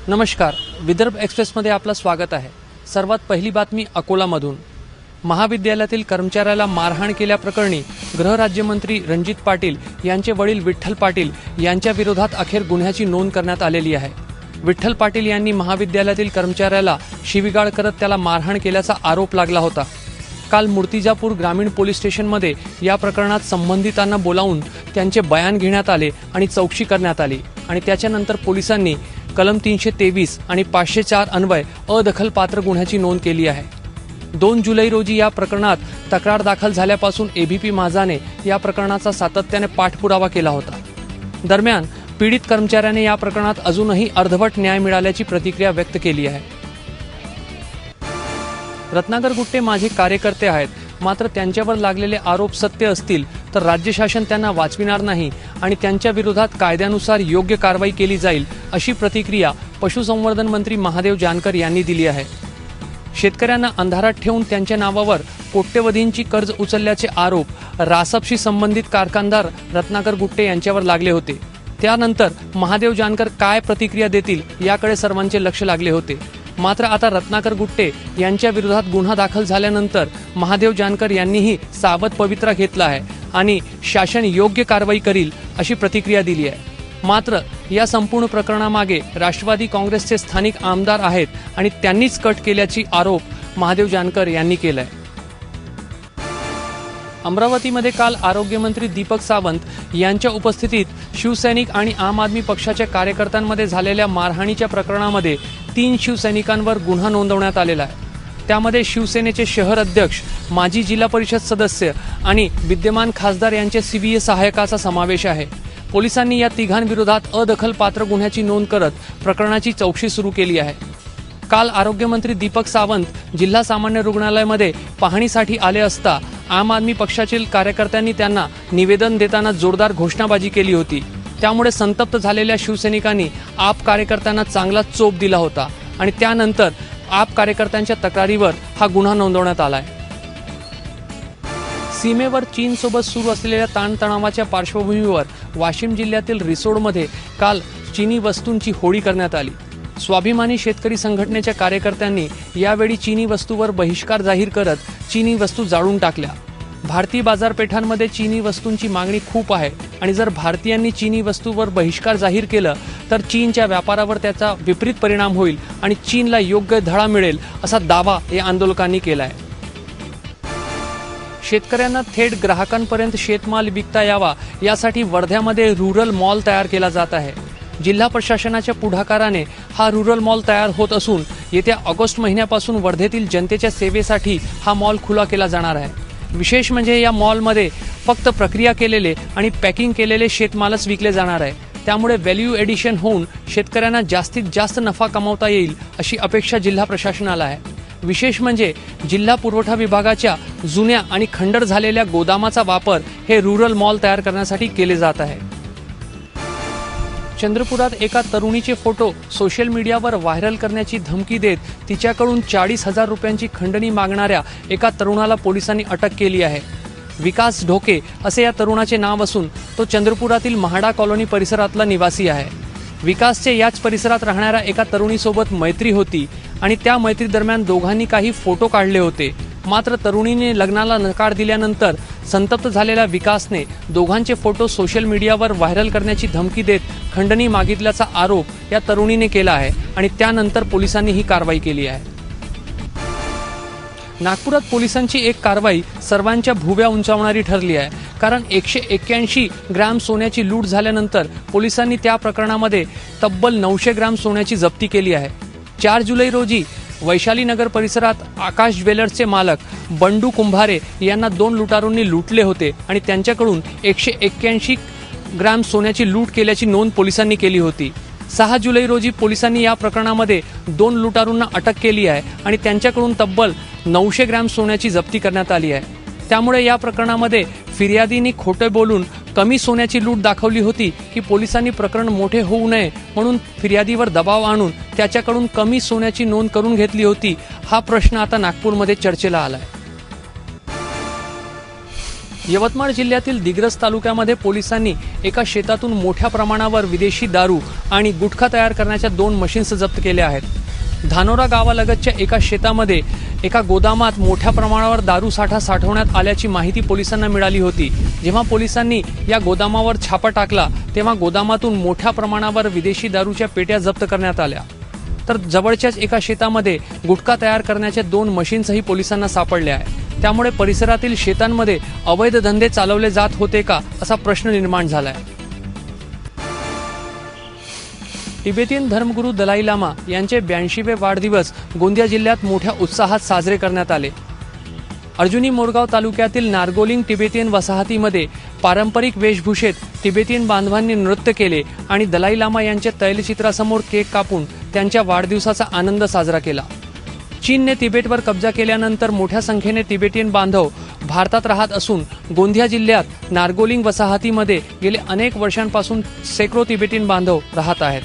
नमस्कार, विदर्भ एक्सप्रेसमध्ये आपलं स्वागत आहे। सर्वात पहिली बातमी अकोलामधून। महाविद्यालयातील कर्मचाऱ्याला मारहाण केल्याप्रकरणी गृहराज्यमंत्री रणजित पाटील यांचे वडील विठ्ठल पाटील यांच्या विरोधात अखेर गुन्ह्याची नोंद करण्यात आलेली आहे। विठ्ठल पाटील यांनी महाविद्यालयातील कर्मचाऱ्याला शिवीगाळ करत त्याला मारहाण केल्याचा आरोप लागला होता। काल मूर्तिजापूर ग्रामीण पोलीस स्टेशनमध्ये या प्रकरणात संबंधितांना बोलावून त्यांचे बयान घेण्यात आले आणि चौकशी करण्यात आली आणि त्याच्यानंतर पोलिसांनी कलम 323 आणि 504 अन्वय अदखलपात्र गुन्ह्याची नोंद केली आहे। 2 जुलै रोजी या प्रकरणात तक्रार दाखल झाल्यापासून एबीपी माझाने या प्रकरणाचा सातत्याने पाठपुरावा केला होता। दरम्यान पीडित कर्मचाऱ्याने या प्रकरणात अजूनही अर्धवट न्याय मिळाल्याची प्रतिक्रिया व्यक्त केली आहे। रत्नाकर गुट्टे माझे कार्यकर्ते आहेत, मात्र त्यांच्यावर लागलेले आरोप सत्य असतील तर राज्य शासन त्यांना वाचविणार नाही आणि त्यांच्या विरोधात कायद्यानुसार योग्य कारवाई केली जाईल, अशी प्रतिक्रिया पशुसंवर्धन मंत्री महादेव जानकर यांनी दिली आहे। शेतकऱ्यांना अंधारात ठेवून त्यांच्या नावावर कोट्यवधींची कर्ज उचलल्याचे आरोप रासपशी संबंधित कारखानदार रत्नाकर गुट्टे यांच्यावर लागले होते। त्यानंतर महादेव जानकर काय प्रतिक्रिया देतील याकडे सर्वांचे लक्ष लागले होते। मात्र आता रत्नाकर गुट्टे यांच्या विरोधात गुन्हा दाखल झाल्यानंतर महादेव जानकर यांनीही सावध पवित्रा घेतला आहे आणि शासन योग्य कारवाई करील अशी प्रतिक्रिया दिली आहे। मात्र या संपूर्ण प्रकरणामागे राष्ट्रवादी काँग्रेसचे स्थानिक आमदार आहेत आणि त्यांनीच कट केल्याची आरोप महादेव जानकर यांनी केलाय। अमरावतीमध्ये काल आरोग्यमंत्री दीपक सावंत यांच्या उपस्थितीत शिवसैनिक आणि आम आदमी पक्षाच्या कार्यकर्त्यांमध्ये झालेल्या मारहाणीच्या प्रकरणामध्ये 3 शिवसैनिकांवर गुन्हा नोंदवण्यात आलेला आहे। त्यामध्ये शिवसेनेचे शहर अध्यक्ष, माजी जिल्हा परिषद सदस्य आणि विद्यमान खासदार यांचे सीबीए सहायकाचा समावेश आहे। पोलिसांनी या तिघांविरोधात अदखलपात्र गुन्ह्याची नोंद करत प्रकरणाची चौकशी सुरू केली आहे। काल आरोग्यमंत्री दीपक सावंत जिल्हा सामान्य रुग्णालयामध्ये पाहणीसाठी आले असता आम आदमी पक्षातील कार्यकर्त्यांनी त्यांना निवेदन देताना जोरदार घोषणाबाजी केली होती। त्यामुळे संतप्त झालेल्या शिवसैनिकांनी आप कार्यकर्त्यांना चांगला चोप दिला होता आणि त्यानंतर आप कार्यकर्त्यांच्या तक्रारीवर हा गुन्हा नोंदवण्यात आलाय। सीमेवर चीनसोबत सुरू असलेल्या ताणतणावाच्या पार्श्वभूमीवर वाशिम जिल्ह्यातील रिसोडमध्ये काल चीनी वस्तूंची होळी करण्यात आली। स्वाभिमानी शेतकरी संघटनेच्या कार्यकर्त्यांनी यावेळी चीनी वस्तूवर बहिष्कार जाहीर करत चीनी वस्तू जाळून टाकल्या। भारतीय बाजारपेठांमध्ये चीनी वस्तूंची मागणी खूप आहे आणि जर भारतीयांनी चीनी वस्तूवर बहिष्कार जाहीर केलं तर चीनच्या व्यापारावर त्याचा विपरीत परिणाम होईल आणि चीनला योग्य धडा मिळेल असा दावा या आंदोलकांनी केलाय। शेतकऱ्यांना थेट ग्राहकांपर्यंत शेतमाल विकता यावा यासाठी वर्ध्यामध्ये रुरल मॉल तयार केला जात आहे। जिल्हा प्रशासनाच्या पुढाकाराने हा रुरल मॉल तयार होत असून येत्या ऑगस्ट महिन्यापासून वर्धेतील जनतेच्या सेवेसाठी हा मॉल खुला केला जाणार आहे। विशेष म्हणजे या मॉलमध्ये फक्त प्रक्रिया केलेले आणि पॅकिंग केलेले शेतमालच विकले जाणार आहे। त्यामुळे व्हॅल्यू एडिशन होऊन शेतकऱ्यांना जास्तीत जास्त नफा कमावता येईल अशी अपेक्षा जिल्हा प्रशासनाला आहे। विशेष म्हणजे जिल्हा पुरवठा विभागाच्या जुन्या आणि खंडर झालेल्या गोदामाचा वापर हे रुरल मॉल तयार करण्यासाठी केले जात आहे। चंद्रपुरात एका तरुणीचे फोटो सोशल मीडियावर व्हायरल करण्याची धमकी देत तिच्याकडून 40,000 रुपयांची खंडणी मागणाऱ्या एका तरुणाला पोलिसांनी अटक केली आहे। विकास ढोके असे या तरुणाचे नाव असून तो चंद्रपुरातील महाडा कॉलनी परिसरातला निवासी आहे। विकासचे याच परिसरात राहणाऱ्या एका तरुणीसोबत मैत्री होती आणि त्या मैत्री दरम्यान दोघांनी काही फोटो काढले होते। मात्र तरुणीने लग्नाला नकार दिल्यानंतर संतप्त झालेल्या विकासने दोघांचे फोटो सोशल मीडियावर व्हायरल करण्याची धमकी देत खंडणी मागितल्याचा आरोप या तरुणीने केला आहे आणि त्यानंतर पोलिसांनी ही कारवाई केली आहे। नागपुरात पोलिसांची एक कारवाई सर्वांच्या भुवया उंचावणारी ठरली आहे, कारण 181 ग्रॅम सोन्याची लूट झाल्यानंतर पोलिसांनी त्या प्रकरणामध्ये तब्बल 900 ग्रॅम सोन्याची जप्ती केली आहे। 4 जुलै रोजी वैशाली नगर परिसरात आकाश ज्वेलर्सचे मालक बंडू कुंभारे यांना 2 लुटारूंनी लुटले होते आणि त्यांच्याकडून 181 ग्रॅम सोन्याची लूट केल्याची नोंद पोलिसांनी केली होती। 6 जुलै रोजी पोलिसांनी या प्रकरणामध्ये 2 लुटारूंना अटक केली आहे आणि त्यांच्याकडून तब्बल 900 ग्रॅम सोन्याची जप्ती करण्यात आली आहे। त्यामुळे या प्रकरणामध्ये फिर्यादींनी खोटे बोलून कमी सोन्याची लूट दाखवली होती की पोलिसांनी प्रकरण मोठे होऊ नये म्हणून फिर्यादीवर दबाव आणून त्याच्याकडून कमी सोन्याची नोंद करून घेतली होती। हा प्रश्न आता नागपूरमध्ये चर्चेला आलाय। यवतमाळ जिल्ह्यातील दिग्रस तालुक्यामध्ये पोलिसांनी एका शेतातून मोठ्या प्रमाणावर विदेशी दारू आणि गुटखा तयार करण्याच्या 2 मशीन्स जप्त केल्या आहेत। धानोरा गावालगतच्या एका शेतामध्ये एका गोदामात मोठ्या प्रमाणावर दारू साठा साठवण्यात आल्याची माहिती पोलिसांना मिळाली होती। जेव्हा पोलिसांनी या गोदामावर छापा टाकला तेव्हा गोदामातून मोठ्या प्रमाणावर विदेशी दारूच्या पेट्या जप्त करण्यात आल्या। तर जवळच्याच एका शेतामध्ये गुटखा तयार करण्याच्या 2 मशीन्सही पोलिसांना सापडल्या आहेत। त्यामुळे परिसरातील शेतांमध्ये अवैध धंदे चालवले जात होते का असा प्रश्न निर्माण झालाय। तिबेटियन धर्मगुरू दलाई लामा यांचे 82वे वाढदिवस गोंदिया जिल्ह्यात मोठ्या उत्साहात साजरे करण्यात आले। अर्जुनी मोरगाव तालुक्यातील नारगोलिंग तिबेटियन वसाहतीमध्ये पारंपरिक वेशभूषेत तिबेटियन बांधवांनी नृत्य केले आणि दलाई लामा यांच्या तैलचित्रासमोर केक कापून त्यांच्या वाढदिवसाचा आनंद साजरा केला। चीनने तिबेटवर कब्जा केल्यानंतर मोठ्या संख्येने तिबेटियन बांधव भारतात राहत असून गोंदिया जिल्ह्यात नारगोलिंग वसाहतीमध्ये गेले अनेक वर्षांपासून शेकडो तिबेटियन बांधव राहत आहेत।